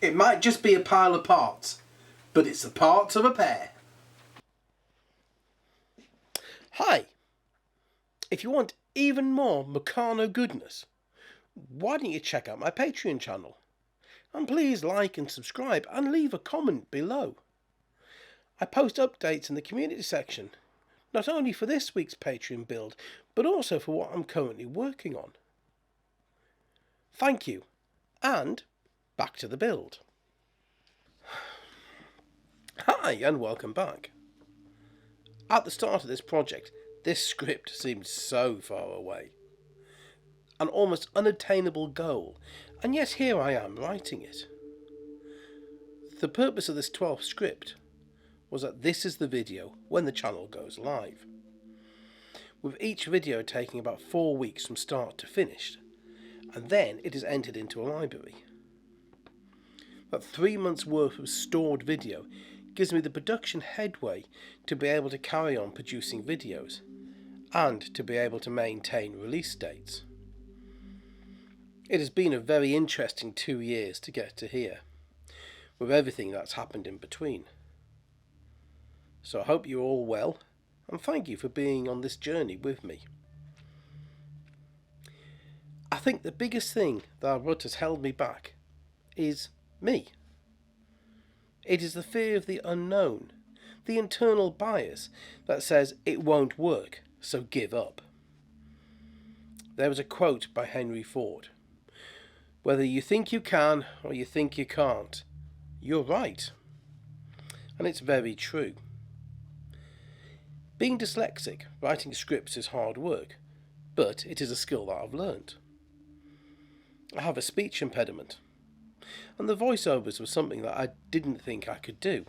It might just be a pile of parts, but it's the parts of a pair. Hi! If you want even more Meccano goodness, why don't you check out my Patreon channel? And please like and subscribe and leave a comment below. I post updates in the community section, not only for this week's Patreon build, but also for what I'm currently working on. Thank you, and back to the build. Hi, and welcome back. At the start of this project, this script seemed so far away. An almost unattainable goal, and yet here I am writing it. The purpose of this 12th script was that this is the video when the channel goes live, with each video taking about 4 weeks from start to finish, and then it is entered into a library. That 3 months worth of stored video gives me the production headway to be able to carry on producing videos and to be able to maintain release dates. It has been a very interesting 2 years to get to here, with everything that's happened in between. So I hope you're all well, and thank you for being on this journey with me. I think the biggest thing that has held me back is me. It is the fear of the unknown, the internal bias that says it won't work, so give up. There was a quote by Henry Ford: "Whether you think you can or you think you can't, you're right." And it's very true. Being dyslexic, writing scripts is hard work, but it is a skill that I've learnt. I have a speech impediment, and the voiceovers were something that I didn't think I could do.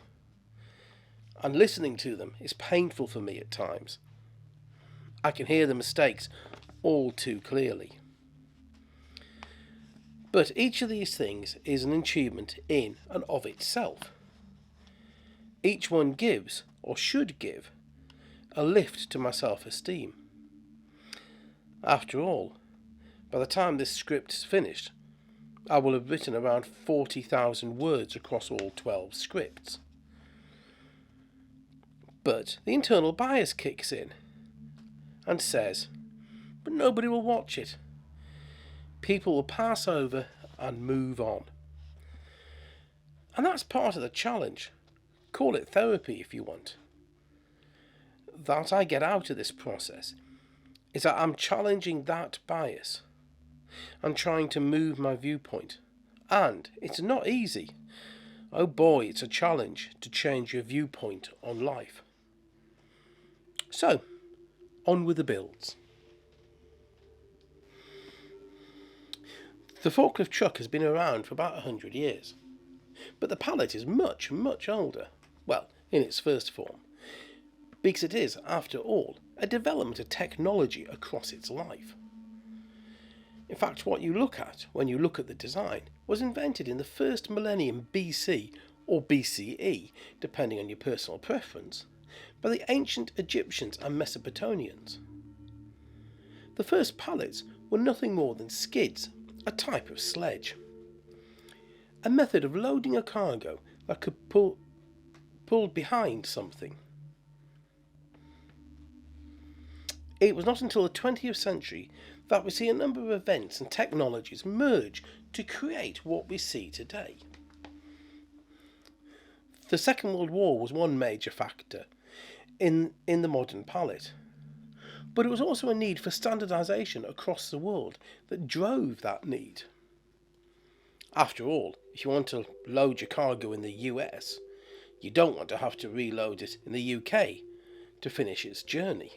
And listening to them is painful for me at times. I can hear the mistakes all too clearly. But each of these things is an achievement in and of itself. Each one gives, or should give, a lift to my self-esteem. After all, by the time this script is finished, I will have written around 40,000 words across all 12 scripts. But the internal bias kicks in and says, but nobody will watch it. People will pass over and move on. And that's part of the challenge. Call it therapy if you want. That I get out of this process is that I'm challenging that bias and trying to move my viewpoint. And it's not easy. Oh boy, it's a challenge to change your viewpoint on life. So, on with the builds. The forklift truck has been around for about 100 years, but the pallet is much, much older, well, in its first form, because it is, after all, a development of technology across its life. In fact, what you look at when you look at the design was invented in the first millennium BC or BCE, depending on your personal preference, by the ancient Egyptians and Mesopotamians. The first pallets were nothing more than skids, a type of sledge. A method of loading a cargo that could pulled behind something. It was not until the 20th century that we see a number of events and technologies merge to create what we see today. The Second World War was one major factor in the modern pallet, but it was also a need for standardisation across the world that drove that need. After all, if you want to load your cargo in the US, you don't want to have to reload it in the UK to finish its journey.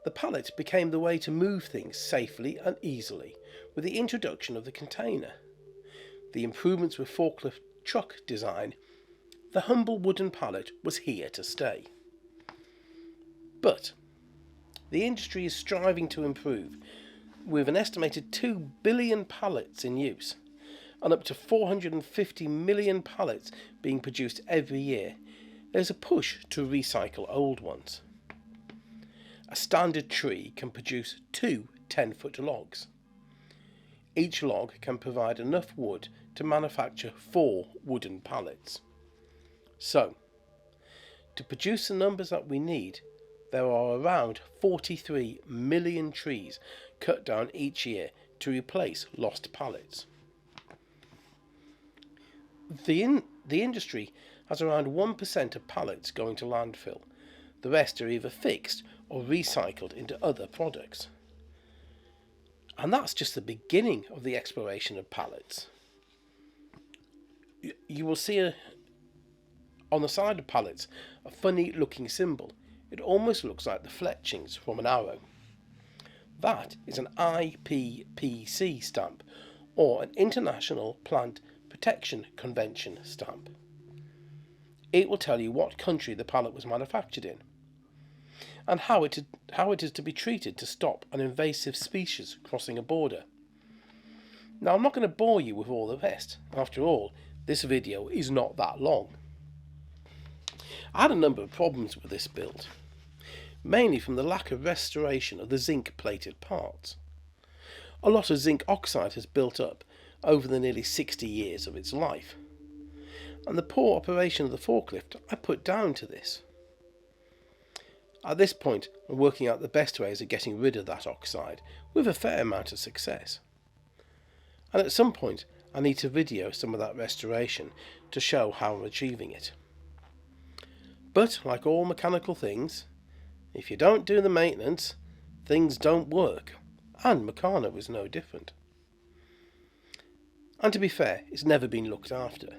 The pallet became the way to move things safely and easily with the introduction of the container. The improvements with forklift truck design, the humble wooden pallet was here to stay. But the industry is striving to improve, with an estimated 2 billion pallets in use and up to 450 million pallets being produced every year. There's a push to recycle old ones. A standard tree can produce 2 10-foot logs. each log can provide enough wood to manufacture 4 wooden pallets. So, to produce the numbers that we need, there are around 43 million trees cut down each year to replace lost pallets. The industry has around 1% of pallets going to landfill. The rest are either fixed or recycled into other products. And that's just the beginning of the exploration of pallets. You will see on the side of pallets a funny looking symbol. It almost looks like the fletchings from an arrow. That is an IPPC stamp, or an International Plant Protection Convention stamp. It will tell you what country the pallet was manufactured in, and how it is to be treated to stop an invasive species crossing a border. Now, I'm not going to bore you with all the rest. After all, this video is not that long. I had a number of problems with this build, mainly from the lack of restoration of the zinc-plated parts. A lot of zinc oxide has built up over the nearly 60 years of its life, and the poor operation of the forklift I put down to this. At this point, I'm working out the best ways of getting rid of that oxide with a fair amount of success. And at some point, I need to video some of that restoration to show how I'm achieving it. But, like all mechanical things, if you don't do the maintenance, things don't work, and Meccano is no different. And to be fair, it's never been looked after,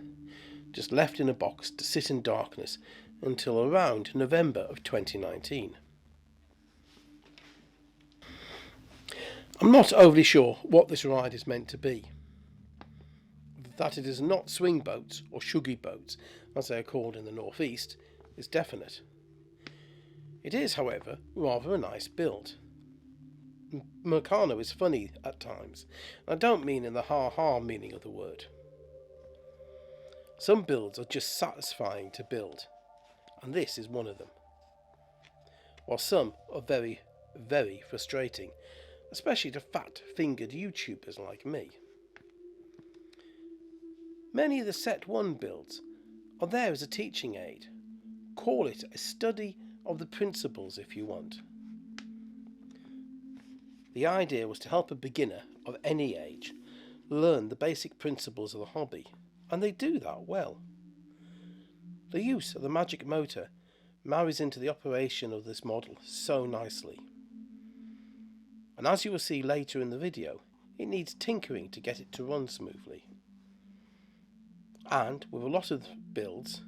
just left in a box to sit in darkness until around November of 2019. I'm not overly sure what this ride is meant to be. That it is not swing boats or shuggy boats, as they are called in the northeast, is definite. It is, however, rather a nice build. Meccano is funny at times, and I don't mean in the ha-ha meaning of the word. Some builds are just satisfying to build, and this is one of them. While some are very, very frustrating, especially to fat-fingered YouTubers like me. Many of the Set 1 builds are there as a teaching aid. Call it a study of the principles if you want. The idea was to help a beginner of any age learn the basic principles of the hobby, and they do that well. The use of the magic motor marries into the operation of this model so nicely. And as you will see later in the video, it needs tinkering to get it to run smoothly. And with a lot of builds,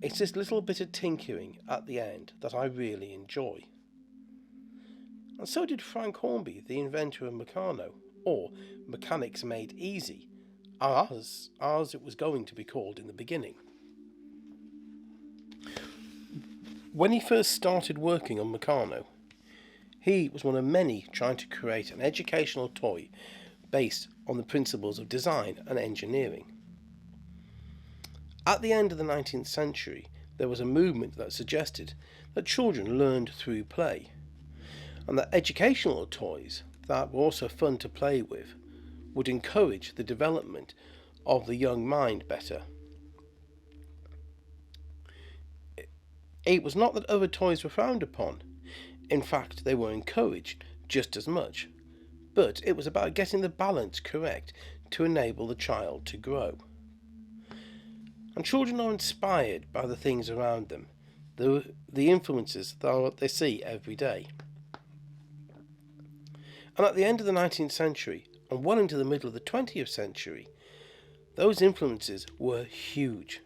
it's this little bit of tinkering at the end that I really enjoy. And so did Frank Hornby, the inventor of Meccano, or Mechanics Made Easy, as it was going to be called in the beginning. When he first started working on Meccano, he was one of many trying to create an educational toy based on the principles of design and engineering. At the end of the 19th century, there was a movement that suggested that children learned through play, and that educational toys that were also fun to play with would encourage the development of the young mind better. It was not that other toys were frowned upon. In fact, they were encouraged just as much, but it was about getting the balance correct to enable the child to grow. And children are inspired by the things around them, the influences that they see every day. And at the end of the 19th century, and well into the middle of the 20th century, those influences were huge.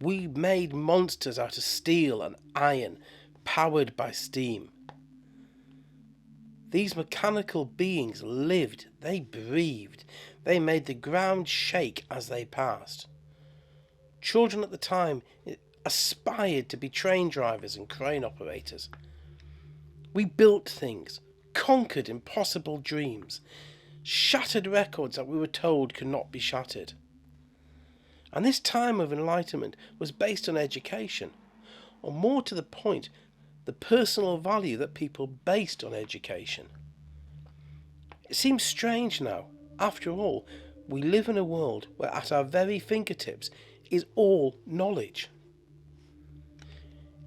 We made monsters out of steel and iron, powered by steam. These mechanical beings lived, they breathed, they made the ground shake as they passed. Children at the time aspired to be train drivers and crane operators. We built things, conquered impossible dreams, shattered records that we were told could not be shattered. And this time of enlightenment was based on education, or more to the point, the personal value that people based on education. It seems strange now. After all, we live in a world where at our very fingertips is all knowledge.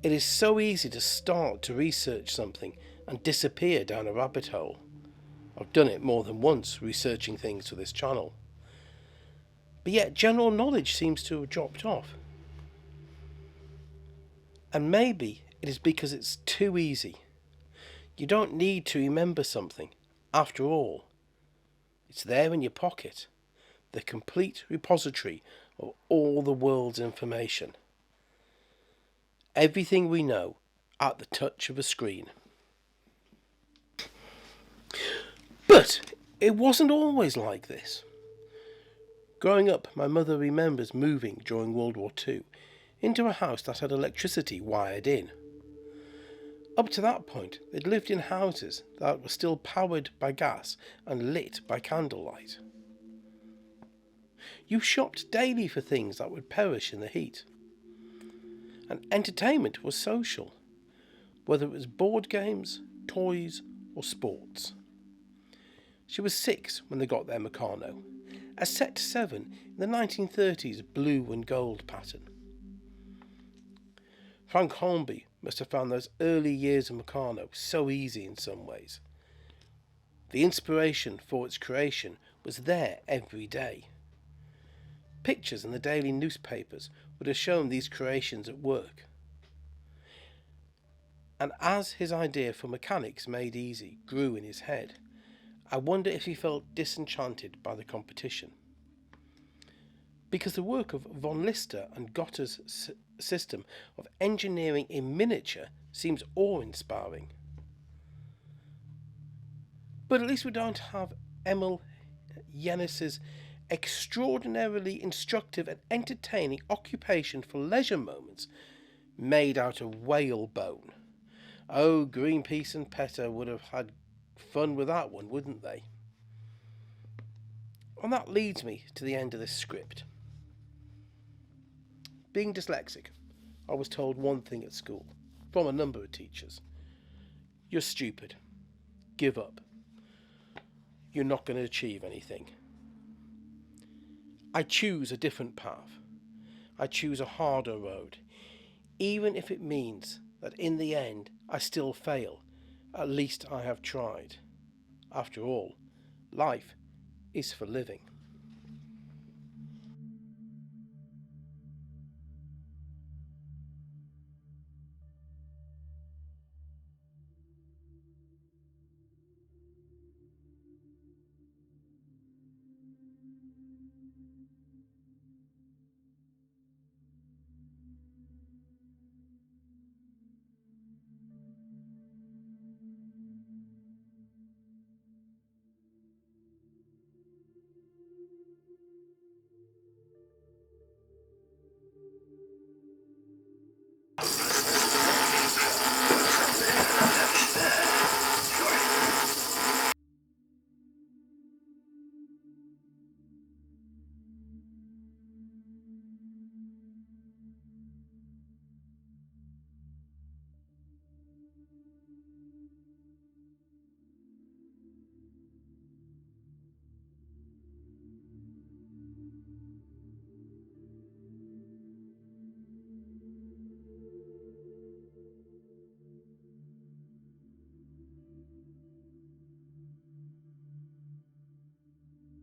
It is so easy to start to research something and disappear down a rabbit hole. I've done it more than once, researching things for this channel. But yet general knowledge seems to have dropped off. And maybe it is because it's too easy. You don't need to remember something. After all, it's there in your pocket, the complete repository of all the world's information. Everything we know at the touch of a screen. But it wasn't always like this. Growing up, my mother remembers moving during World War II into a house that had electricity wired in. Up to that point, they'd lived in houses that were still powered by gas and lit by candlelight. You shopped daily for things that would perish in the heat. And entertainment was social, whether it was board games, toys, or sports. She was 6 when they got their Meccano, a Set 7 in the 1930s blue and gold pattern. Frank Hornby must have found those early years of Meccano so easy in some ways. The inspiration for its creation was there every day. Pictures in the daily newspapers would have shown these creations at work. And as his idea for mechanics made easy grew in his head, I wonder if he felt disenchanted by the competition. Because the work of von Lister and Gotter's system of engineering in miniature seems awe-inspiring. But at least we don't have Emil Yennis's extraordinarily instructive and entertaining occupation for leisure moments made out of whalebone. Oh, Greenpeace and PETA would have had fun with that one, wouldn't they? And that leads me to the end of this script. Being dyslexic, I was told one thing at school, from a number of teachers. You're stupid. Give up. You're not going to achieve anything. I choose a different path. I choose a harder road. Even if it means that in the end I still fail, at least I have tried. After all, life is for living.